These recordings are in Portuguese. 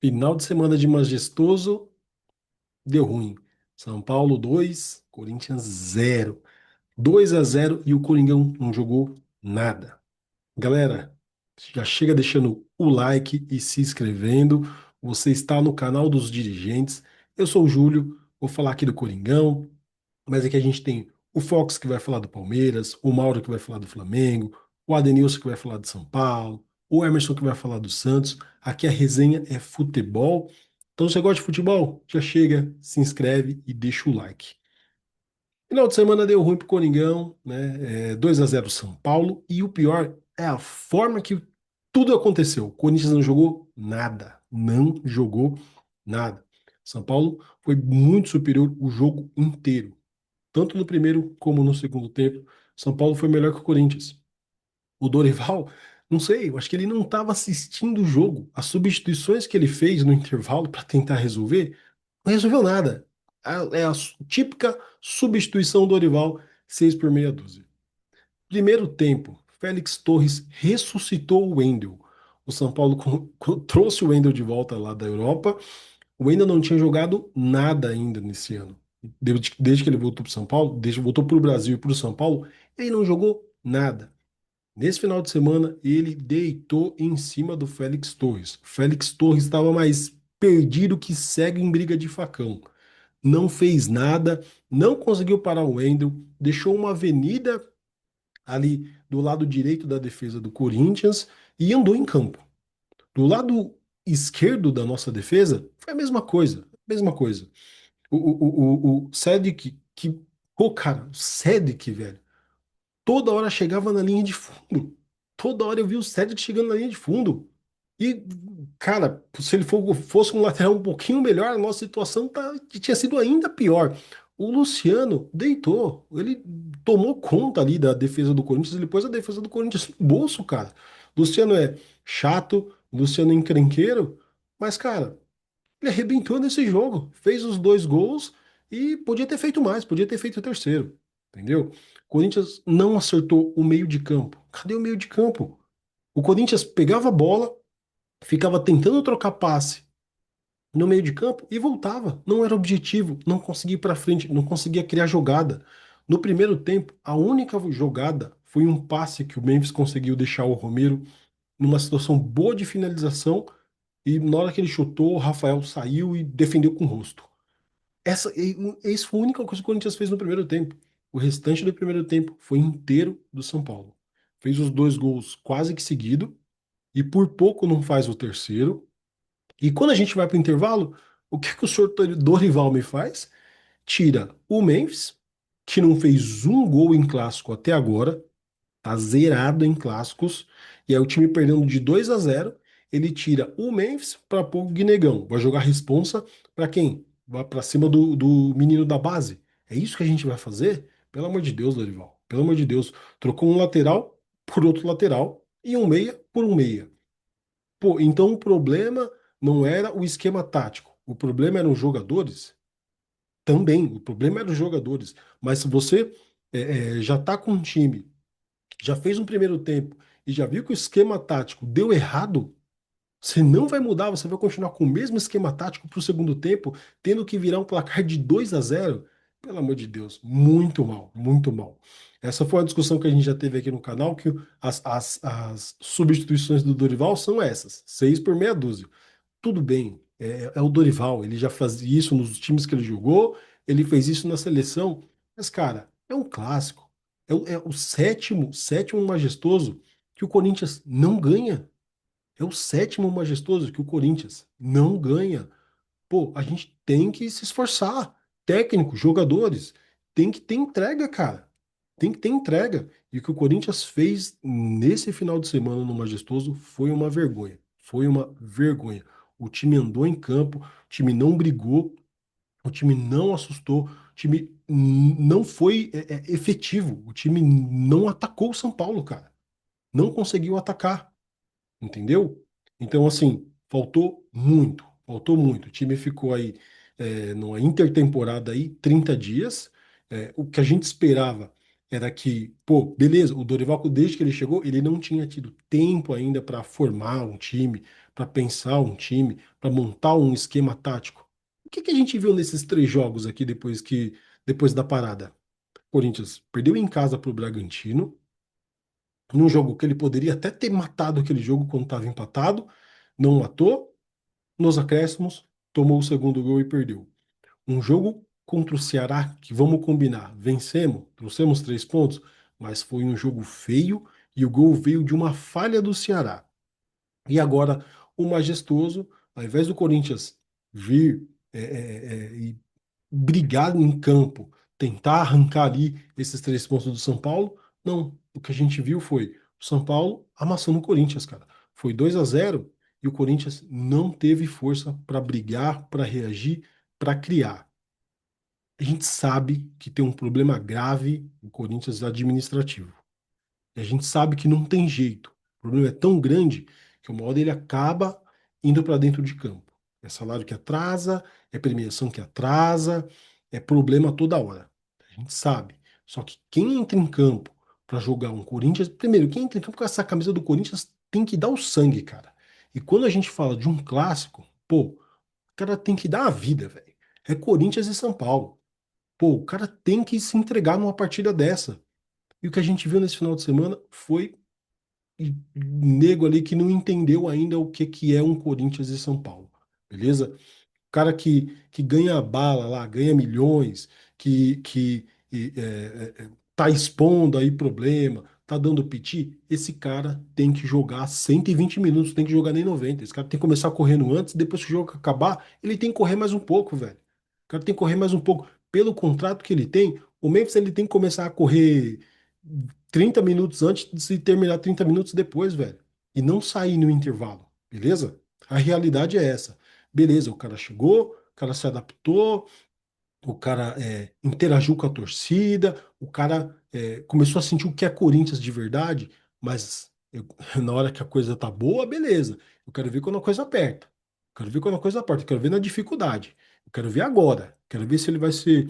Final de semana de majestoso, deu ruim. São Paulo 2, Corinthians 0. 2-0 e o Coringão não jogou nada. Galera, já chega deixando o like e se inscrevendo. Você está no canal dos dirigentes. Eu sou o Júlio, vou falar aqui do Coringão, mas aqui a gente tem o Fox que vai falar do Palmeiras, o Mauro que vai falar do Flamengo, o Adenilson que vai falar de São Paulo, o Emerson que vai falar do Santos. Aqui a resenha é futebol. Então, se você gosta de futebol, já chega, se inscreve e deixa o like. Final de semana deu ruim pro Coringão, né? 2-0 São Paulo. E o pior é a forma que tudo aconteceu. O Corinthians não jogou nada. Não jogou nada. São Paulo foi muito superior o jogo inteiro. Tanto no primeiro como no segundo tempo. São Paulo foi melhor que o Corinthians. O Dorival, não sei, eu acho que ele não estava assistindo o jogo. As substituições que ele fez no intervalo para tentar resolver, não resolveu nada. É a típica substituição do Dorival, 6 por meia dúzia. Primeiro tempo, Félix Torres ressuscitou o Wendel. O São Paulo trouxe o Wendel de volta lá da Europa. O Wendel não tinha jogado nada ainda nesse ano. Desde que ele voltou para São Paulo, desde que voltou para o Brasil e para o São Paulo, ele não jogou nada. Nesse final de semana, ele deitou em cima do Félix Torres. O Félix Torres estava mais perdido que cego em briga de facão. Não fez nada, não conseguiu parar o Wendel, deixou uma avenida ali do lado direito da defesa do Corinthians e andou em campo. Do lado esquerdo da nossa defesa, foi a mesma coisa, mesma coisa. O Cedric, pô, cara, o Cedric, velho, toda hora chegava na linha de fundo. Toda hora eu vi o Cedric chegando na linha de fundo. E, cara, se ele fosse um lateral um pouquinho melhor, a nossa situação tinha sido ainda pior. O Luciano deitou, ele tomou conta ali da defesa do Corinthians, ele pôs a defesa do Corinthians no bolso, cara. Luciano é chato, Luciano é encrenqueiro, mas, cara, ele arrebentou nesse jogo, fez os dois gols e podia ter feito mais, podia ter feito o terceiro, entendeu? O Corinthians não acertou o meio de campo. Cadê o meio de campo? O Corinthians pegava a bola, ficava tentando trocar passe no meio de campo e voltava. Não era objetivo, não conseguia ir para frente, não conseguia criar jogada. No primeiro tempo, a única jogada foi um passe que o Memphis conseguiu deixar o Romero numa situação boa de finalização e na hora que ele chutou, o Rafael saiu e defendeu com o rosto. Essa foi a única coisa que o Corinthians fez no primeiro tempo. O restante do primeiro tempo foi inteiro do São Paulo. Fez os dois gols quase que seguido e por pouco não faz o terceiro. E quando a gente vai para o intervalo, o que que o senhor Dorival me faz? Tira o Memphis, que não fez um gol em clássico até agora, tá zerado em clássicos, e aí o time perdendo de 2-0, ele tira o Memphis para pôr o Guinegão. Vai jogar responsa para quem? Vai para cima do menino da base. É isso que a gente vai fazer? Pelo amor de Deus, Dorival. Pelo amor de Deus. Trocou um lateral por outro lateral e um meia por um meia. Pô, então o problema não era o esquema tático. O problema eram os jogadores? Também. O problema eram os jogadores. Mas se você já tá com um time, já fez um primeiro tempo e já viu que o esquema tático deu errado, você não vai mudar, você vai continuar com o mesmo esquema tático para o segundo tempo, tendo que virar um placar de 2-0. Pelo amor de Deus, muito mal, muito mal. Essa foi uma discussão que a gente já teve aqui no canal, que as substituições do Dorival são essas, 6 por meia dúzia. Tudo bem, é o Dorival, ele já fazia isso nos times que ele jogou, ele fez isso na seleção, mas, cara, é um clássico. É o sétimo majestoso que o Corinthians não ganha. É o sétimo majestoso que o Corinthians não ganha. Pô, a gente tem que se esforçar. Técnico, jogadores, tem que ter entrega, cara. Tem que ter entrega. E o que o Corinthians fez nesse final de semana no Majestoso foi uma vergonha. Foi uma vergonha. O time andou em campo, o time não brigou, o time não assustou, o time não foi efetivo. O time não atacou o São Paulo, cara. Não conseguiu atacar. Entendeu? Então, assim, faltou muito, faltou muito. O time ficou aí numa intertemporada aí, 30 dias. O que a gente esperava. era que, pô, beleza, o Dorival, desde que ele chegou, ele não tinha tido tempo ainda para formar um time, para pensar um time, para montar um esquema tático. O que que a gente viu nesses 3 jogos aqui depois da parada? O Corinthians perdeu em casa para o Bragantino, num jogo que ele poderia até ter matado aquele jogo quando estava empatado, não matou, nos acréscimos, tomou o segundo gol e perdeu. Um jogo contra o Ceará, que vamos combinar, vencemos, trouxemos 3 pontos, mas foi um jogo feio e o gol veio de uma falha do Ceará. E agora, o majestoso, ao invés do Corinthians vir e brigar em campo, tentar arrancar ali esses 3 pontos do São Paulo, não. O que a gente viu foi o São Paulo amassando o Corinthians, cara. Foi 2-0 e o Corinthians não teve força para brigar, para reagir, para criar. A gente sabe que tem um problema grave no Corinthians administrativo. E a gente sabe que não tem jeito. O problema é tão grande que uma hora ele acaba indo para dentro de campo. É salário que atrasa, é premiação que atrasa, é problema toda hora. A gente sabe. Só que quem entra em campo para jogar um Corinthians, primeiro, quem entra em campo com essa camisa do Corinthians tem que dar o sangue, cara. E quando a gente fala de um clássico, pô, o cara tem que dar a vida, velho. É Corinthians e São Paulo. Pô, o cara tem que se entregar numa partida dessa. E o que a gente viu nesse final de semana foi nego ali que não entendeu ainda o que, que é um Corinthians e São Paulo. Beleza? O cara que ganha bala lá, ganha milhões, que tá expondo aí problema, tá dando piti, esse cara tem que jogar 120 minutos, tem que jogar nem 90. Esse cara tem que começar correndo antes, depois que o jogo acabar, ele tem que correr mais um pouco, velho. O cara tem que correr mais um pouco. Pelo contrato que ele tem, o Memphis ele tem que começar a correr 30 minutos antes de se terminar 30 minutos depois, velho. E não sair no intervalo, beleza? A realidade é essa. Beleza, o cara chegou, o cara se adaptou, o cara interagiu com a torcida, o cara começou a sentir o que é Corinthians de verdade, mas na hora que a coisa tá boa, beleza. Eu quero ver quando a coisa aperta. Eu quero ver quando a coisa aperta. Eu quero ver na dificuldade. Eu quero ver agora. Quero ver se ele vai ser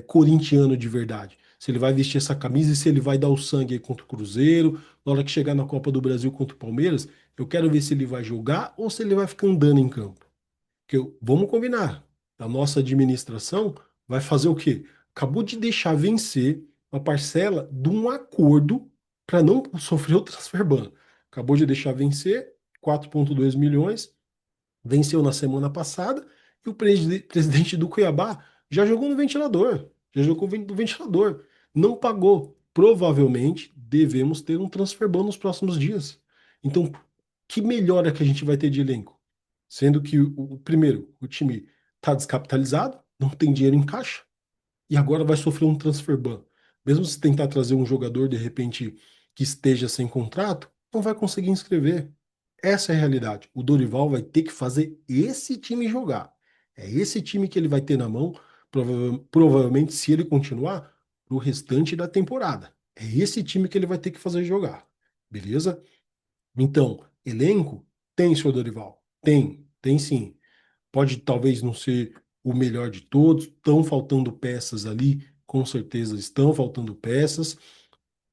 corintiano de verdade. Se ele vai vestir essa camisa e se ele vai dar o sangue aí contra o Cruzeiro. Na hora que chegar na Copa do Brasil contra o Palmeiras, eu quero ver se ele vai jogar ou se ele vai ficar andando em campo. Vamos combinar. A nossa administração vai fazer o quê? Acabou de deixar vencer uma parcela de um acordo para não sofrer o transfer ban. Acabou de deixar vencer 4,2 milhões, venceu na semana passada e o presidente do Cuiabá já jogou no ventilador. Já jogou no ventilador. Não pagou. Provavelmente devemos ter um transfer ban nos próximos dias. Então, que melhora que a gente vai ter de elenco? Sendo que, primeiro, o time está descapitalizado, não tem dinheiro em caixa, e agora vai sofrer um transfer ban. Mesmo se tentar trazer um jogador, de repente, que esteja sem contrato, não vai conseguir inscrever. Essa é a realidade. O Dorival vai ter que fazer esse time jogar. É esse time que ele vai ter na mão, provavelmente, se ele continuar, pro restante da temporada. É esse time que ele vai ter que fazer jogar. Beleza? Então, elenco tem, senhor Dorival. Tem sim. Pode talvez não ser o melhor de todos, estão faltando peças ali, com certeza estão faltando peças,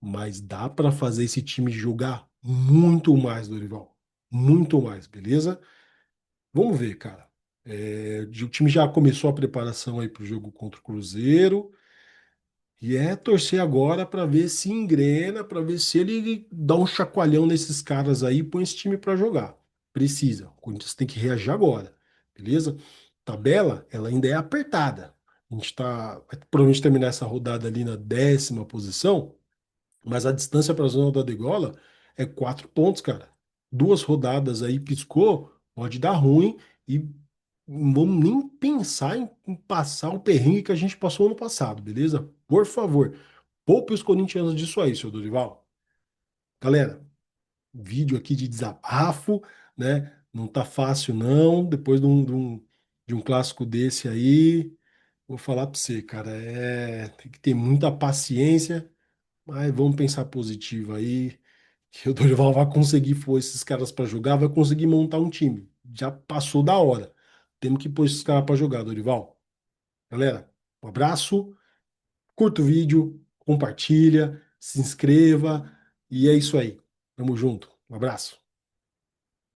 mas dá para fazer esse time jogar muito mais, Dorival. Muito mais, beleza? Vamos ver, cara. O time já começou a preparação aí para o jogo contra o Cruzeiro. E é torcer agora para ver se engrena, para ver se ele dá um chacoalhão nesses caras aí e põe esse time para jogar. Precisa. O Corinthians tem que reagir agora, beleza? Tabela, ela ainda é apertada. A gente vai provavelmente terminar essa rodada ali na 10ª posição, mas a distância para a zona da degola é 4 pontos, cara. 2 rodadas aí piscou, pode dar ruim e não vamos nem pensar em passar o perrengue que a gente passou ano passado, beleza? Por favor, poupe os corintianos disso aí, seu Dorival. Galera, vídeo aqui de desabafo, né? Não tá fácil, não. Depois de um clássico desse aí, vou falar pra você, cara, tem que ter muita paciência, mas vamos pensar positivo aí, que o Dorival vai conseguir pôr esses caras pra jogar, vai conseguir montar um time. Já passou da hora. Temos que pôr esses caras pra jogar, Dorival. Galera, um abraço, curta o vídeo, compartilha, se inscreva e é isso aí. Tamo junto. Um abraço.